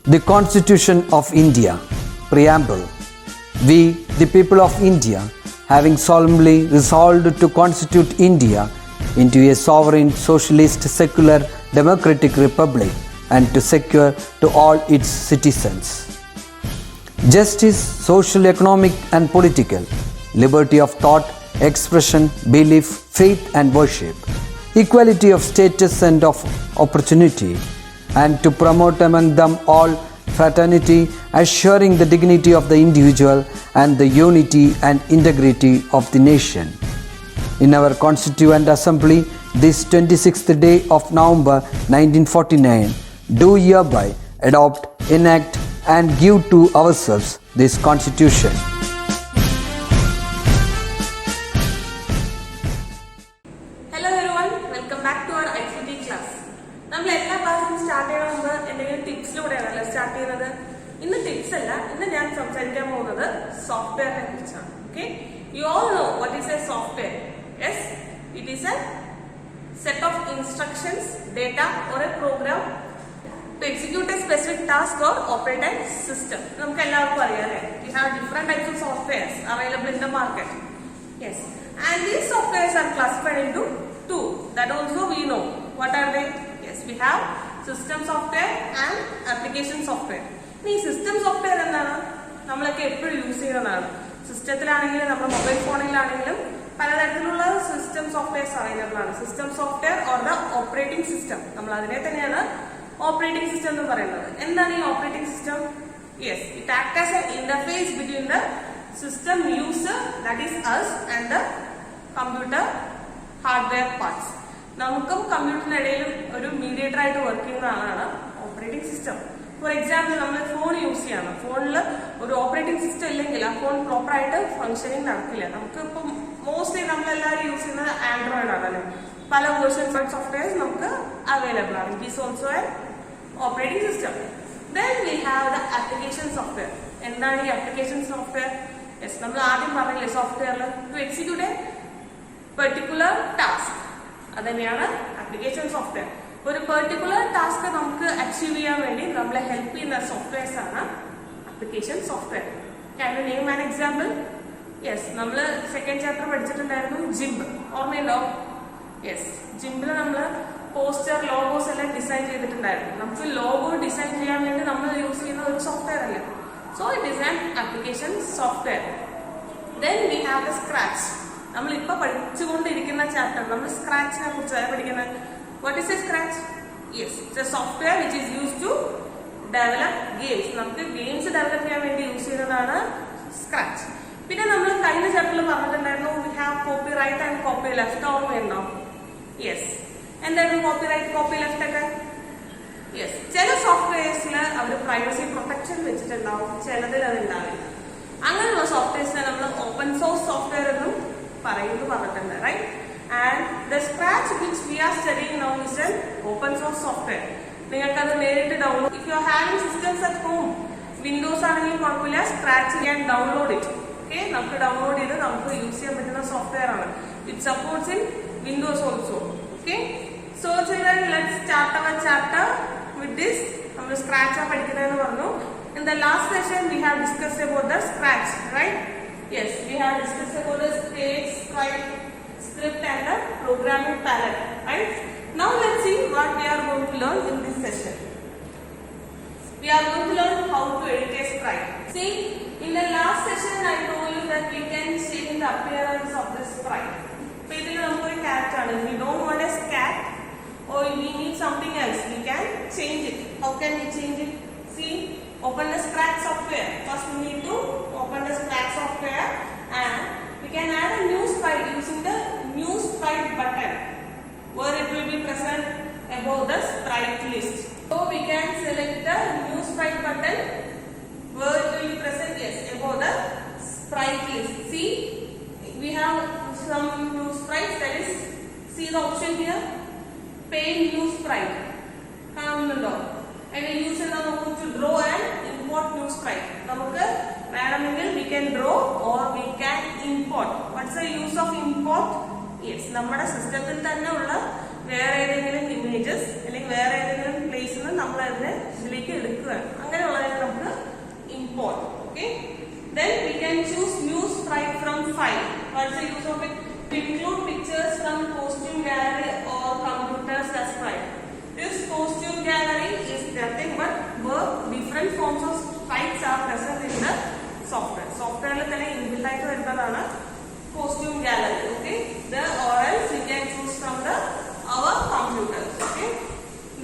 The Constitution of India, Preamble. We, the people of India, having solemnly resolved to constitute India into a sovereign, socialist, secular, democratic republic and to secure to all its citizens justice, social, economic and political, liberty of thought, expression, belief, faith and worship, equality of status and of opportunity, and to promote among them all fraternity, assuring the dignity of the individual and the unity and integrity of the nation. In our Constituent Assembly, this 26th day of November 1949, do hereby adopt, enact and give to ourselves this Constitution. Hello everyone, welcome back to our ICT class. നമ്മൾ എല്ലാ ക്ലാസ്സും start ചെയ്യണ മുമ്പ് എന്തെങ്കിലും ടിപ്സിലൂടെയാണല്ലോ start ചെയ്യുന്നത്. ഇന്ന് tips അല്ല, ഇന്ന് ഞാൻ സംസാരിക്കാൻ പോകുന്നത് സോഫ്റ്റ്വെയറിനെ കുറിച്ചാണ്. Okay, you all no what is A software. Yes, it is A set of instructions, data or a program to execute a specific task or operate a system. നമുക്ക് എല്ലാവർക്കും അറിയാലേ, we have different types of softwares available in the market. Yes, and these softwares are classified into two. That also we know. What are they? Yes, we have system software and application software. ഈ system software എന്താണ്? നമ്മളൊക്കെ എപ്പോഴും use ചെയ്യുന്നതാണ്. സിസ്റ്റത്തിലാണെങ്കിലും നമ്മുടെ mobile ഫോണിലാണെങ്കിലും പലതരത്തിലുള്ള system softwares available ആണ്. System software or the operating system, നമ്മൾ അതിനെ തന്നെയാണ് ഓപ്പറേറ്റിംഗ് സിസ്റ്റം എന്ന് പറയുന്നത്. എന്താണ് ഈ operating system? Yes, it act as A interface between the system user, that is us, and the computer hardware parts. നമുക്കും കമ്പ്യൂട്ടറിന്റെ ഇടയിലും ഒരു മീഡിയേറ്റർ ആയിട്ട് വർക്ക് ചെയ്യുന്ന ആളാണ് ഓപ്പറേറ്റിംഗ് സിസ്റ്റം. ഫോർ എക്സാമ്പിൾ, നമ്മൾ ഫോൺ യൂസ് ചെയ്യണം. ഫോണിൽ ഒരു ഓപ്പറേറ്റിംഗ് സിസ്റ്റം ഇല്ലെങ്കിൽ ആ ഫോൺ പ്രോപ്പർ ആയിട്ട് ഫംഗ്ഷനിങ് നടക്കില്ല. നമുക്ക് ഇപ്പം മോസ്റ്റ്ലി നമ്മളെല്ലാവരും യൂസ് ചെയ്യുന്നത് ആൻഡ്രോയിഡ് ആണല്ലോ. പല വേർഷൻസ് ഓഫ് സോഫ്റ്റ്വെയർസ് നമുക്ക് അവൈലബിൾ ആണ്. It is also a operating system. Then we have the application software. എന്താണ് ഈ ആപ്ലിക്കേഷൻ സോഫ്റ്റ്വെയർ? യെസ്, നമ്മൾ ആദ്യം പറഞ്ഞില്ലേ സോഫ്റ്റ്വെയറിൽ to execute a particular task, അതന്നെയാണ് ആപ്ലിക്കേഷൻ സോഫ്റ്റ്വെയർ. ഒരു പെർട്ടിക്കുലർ ടാസ്ക് നമുക്ക് അച്ചീവ് ചെയ്യാൻ വേണ്ടി നമ്മളെ ഹെൽപ്പ് ചെയ്യുന്ന സോഫ്റ്റ്വെയർസ് ആണ് application software. Can you name an example? Yes, നമ്മൾ സെക്കൻഡ് ചാപ്റ്റർ പഠിച്ചിട്ടുണ്ടായിരുന്നു ജിംബ്, ഓർമ്മയുണ്ടോ? യെസ്, ജിംബിൽ നമ്മൾ പോസ്റ്റർ, ലോഗോസ് എല്ലാം ഡിസൈൻ ചെയ്തിട്ടുണ്ടായിരുന്നു. നമുക്ക് ലോഗോ ഡിസൈൻ ചെയ്യാൻ വേണ്ടി നമ്മൾ യൂസ് ചെയ്യുന്ന ഒരു സോഫ്റ്റ്വെയർ അല്ലേ. So it is an application software. Then we have the Scratch. നമ്മൾ ഇപ്പൊ പഠിച്ചുകൊണ്ടിരിക്കുന്ന ചാപ്റ്റർ നമ്മൾ സ്ക്രാച്ചിനെ കുറിച്ചാണ് പഠിക്കുന്നത്. What is a Scratch? Yes, it's a software which is use to develop games. നമുക്ക് ഗെയിംസ് ഡെവലപ്പ് ചെയ്യാൻ വേണ്ടി യൂസ് ചെയ്യുന്നതാണ് സ്ക്രാച്ച്. പിന്നെ നമ്മൾ കഴിഞ്ഞ ചാപ്റ്ററിൽ പറഞ്ഞിട്ടുണ്ടായിരുന്നു we have copyright and copyleft. ഓർമ്മയുണ്ടോ? യെസ്, എന്തായിരുന്നു കോപ്പി റൈറ്റ്, കോപ്പി ലെഫ്റ്റ് ഒക്കെ? യെസ്, ചില സോഫ്റ്റ്വെയർസിൽ അവർ പ്രൈവസി പ്രൊട്ടക്ഷൻ വെച്ചിട്ടുണ്ടാവും, ചിലതിൽ അത് ഉണ്ടാവില്ല. അങ്ങനെയുള്ള സോഫ്റ്റ്വെയർസിനെ നമ്മൾ ഓപ്പൺ സോഴ്സ് സോഫ്റ്റ്വെയർ എന്നും പറഞ്ഞിട്ടുണ്ട്, right? And the Scratch which we are studying now is an open source software. നിങ്ങൾക്കത് നേരിട്ട് download, if you are having systems at home, Windows ആണെങ്കിൽ കുഴപ്പമില്ല, Scratch can download it. Okay, നമുക്ക് download ചെയ്ത് നമുക്ക് use ചെയ്യാൻ പറ്റുന്ന സോഫ്റ്റ്വെയർ ആണ്. It supports in Windows also. Okay, so children, let's start our chapter with this. നമ്മൾ Scratch ആണ് പഠിക്കുന്നതെന്ന് പറഞ്ഞു. In the last session we have discussed about the Scratch, right? Yes, we have discussed about the state, script and the programming palette, right? Now let's see what we are going to learn in this session. We are going to learn how to edit a sprite. See, in the last session I told you that we can change the appearance of the sprite. So it is a cat channel. We don't want a cat or we need something else. We can change it. How can we change it? See, open the Scratch software. First we need to open the Scratch software and we can add a new sprite using the new sprite button where it will be present above the sprite list. So we can select the new sprite button where it will be present, yes, above the sprite list. See, we have some new sprites, that is, see the option here, paint new sprite. And we use to draw and import new sprite. We can draw or we can import. What's the use of import? Yes, നമ്മുടെ സിസ്റ്റത്തിൽ തന്നെ ഉള്ള വേറെ ഏതെങ്കിലും images അല്ലെങ്കിൽ വേറെ ഏതെങ്കിലും പ്ലേസിൽ നമ്മൾ അതിനെ ഇതിലേക്ക് എടുക്കുകയാണ്. അങ്ങനെ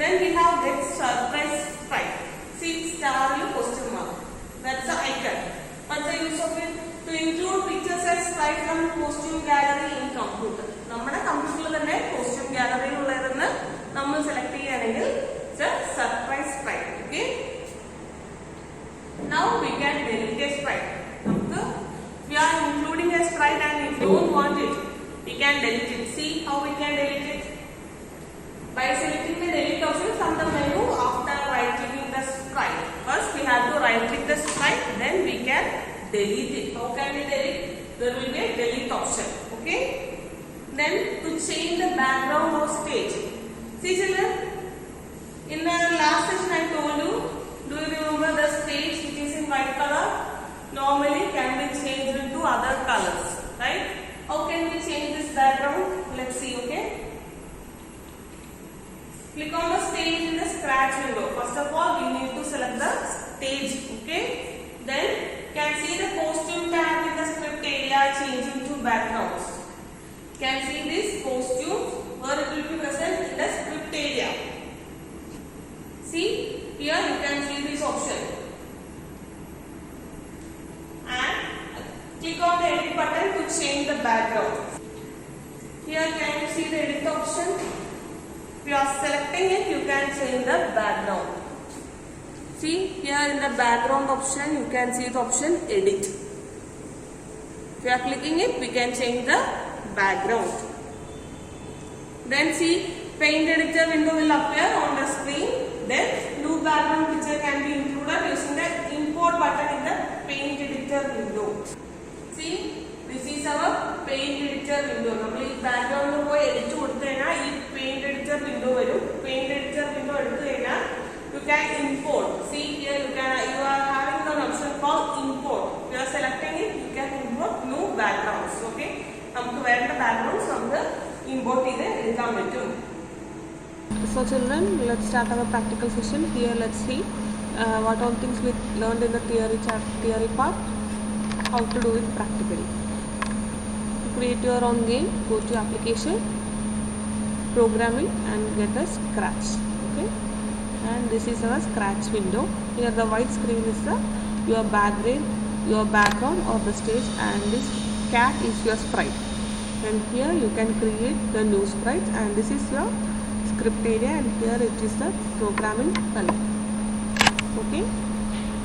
Then we have get surprise sprite. See star question mark. That's the icon. What's the use of it? To include pictures as sprite from costume gallery in computer. നമ്മുടെ കമ്പ്യൂട്ടറിൽ തന്നെ കോസ്റ്റ്യൂം ഗാലറിയിൽ ഉള്ളതെന്ന് നമ്മൾ സെലക്ട് ചെയ്യുകയാണെങ്കിൽ surprise sprite. Okay, now we can delete a sprite. നമുക്ക് we are including a sprite and if you don't want it, we can delete it. See how we can delete it? By selecting the delete option from the menu after right clicking the sprite. First we have to right click the sprite, then we can delete it. How can we delete? There will be a delete option. Okay. Then to change the background of stage. See children, in the last session I told you, do you remember the stage which is in white color normally can be changed into other colors, right? How can we change this background? Let's see. Okay, click on the stage in the scratch window. First of all we need to select the stage. Okay, then can see the costume tab in the script area changing to backgrounds. Can see this costume where it will be present in the script area. See here you can see this option and click on the edit button to change the background. Here can you see the edit option? If you are selecting it, you can change the background. See here in the background option you can see the option edit. If you are clicking it, we can change the background. Then see paint editor window will appear on the screen. Then new background picture can be included using the import button in the paint editor window. See this is our paint editor window. നമ്മൾ ഈ ബാക്ക്ഗ്രൗണ്ടിൽ പോയി edit കൊടുത്തു കഴിഞ്ഞാൽ ഈ paint editor window വരും. Paint editor window എടുത്തു കഴിഞ്ഞാൽ you can import. See here you are having an option called import. You are selecting it, you can import new backgrounds. Okay, നമുക്ക് വേണ്ട backgrounds നമുക്ക് import ചെയ്ത് എടുക്കാൻ പറ്റും. So children, let's start our practical session. Here let's see what all things we learned in the theory part, how to do it practically. To create your own game, go to application, programming and get a scratch. Okay, and this is our scratch window. Here the white screen is your background or the stage, and this cat is your sprite. And here you can create the new sprites, and this is your script area, and here it is the programming panel. Okay,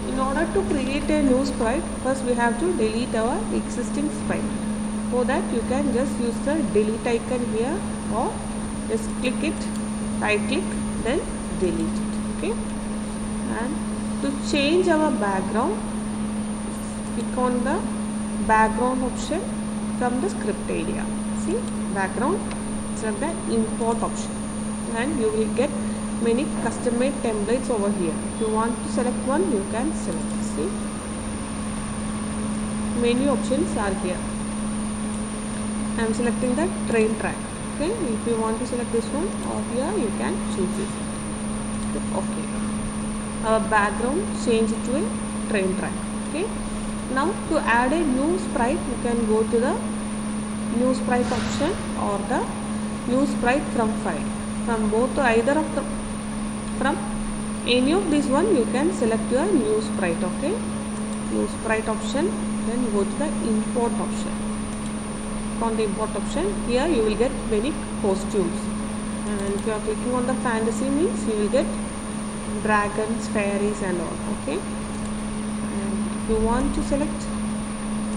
in order to create a new sprite, first we have to delete our existing sprite. For that you can just use the delete icon here, or just click it, right click, then delete it. Okay, and to change our background, click on the background option from the script area. See background, select the import option, and you will get many custom made templates over here. If you want to select one, you can select. See many options are here. I am selecting the train track. Okay, if you want to select this one, or here you can choose it. Okay, our background change it to a train track. Okay, now to add a new sprite, you can go to the new sprite option or the new sprite from file. From both, either of the, from any of these one, you can select your new sprite. Okay, new sprite option, then go to the import option. On the import option, here you will get many costumes, and if you are clicking on the fantasy, means you will get dragons, fairies and all. Okay, and if you want to select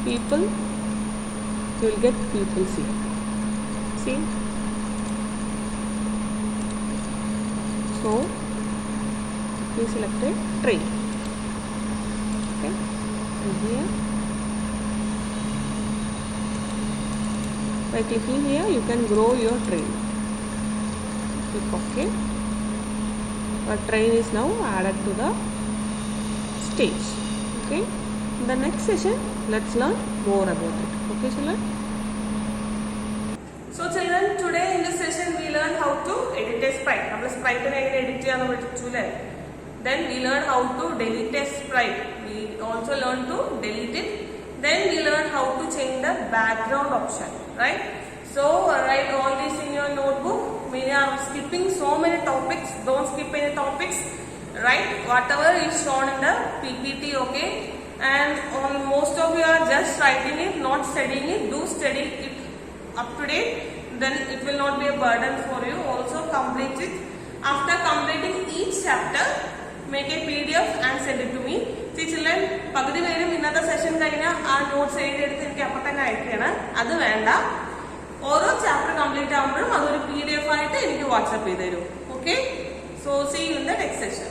people, you will get people here. See, so we select a train. Okay, and here by clicking here you can grow your train. Click OK. Our train is now added to the stage. Okay, in the next session let's learn more about it. Okay children. So children, today in this session we learn how to edit a sprite. We sprite edit cheyyana. Then we learn how to delete a sprite. We also learn to delete it. Then we learn how to change the background option, right? So write all this in your notebook. We are skipping so many topics. Don't skip any topics. Right? Whatever is shown in the PPT, okay? And most of you are just writing it, not studying it. Do study it up to date. Then it will not be a burden for you. Also complete it. After completing each chapter, make a PDF and send it to me. See children, പകുതി പേരും ഇന്നത്തെ session കഴിഞ്ഞാൽ ആ notes എഴുതിയെടുത്ത് എനിക്ക് അപ്പം തന്നെ അയക്കുകയാണ്. അത് വേണ്ട. ഓരോ ചാപ്റ്റർ കംപ്ലീറ്റ് ആകുമ്പോഴും അതൊരു PDF ആയിട്ട് എനിക്ക് വാട്സ്ആപ്പ് ചെയ്ത് തരും. Okay? So see you in the next session.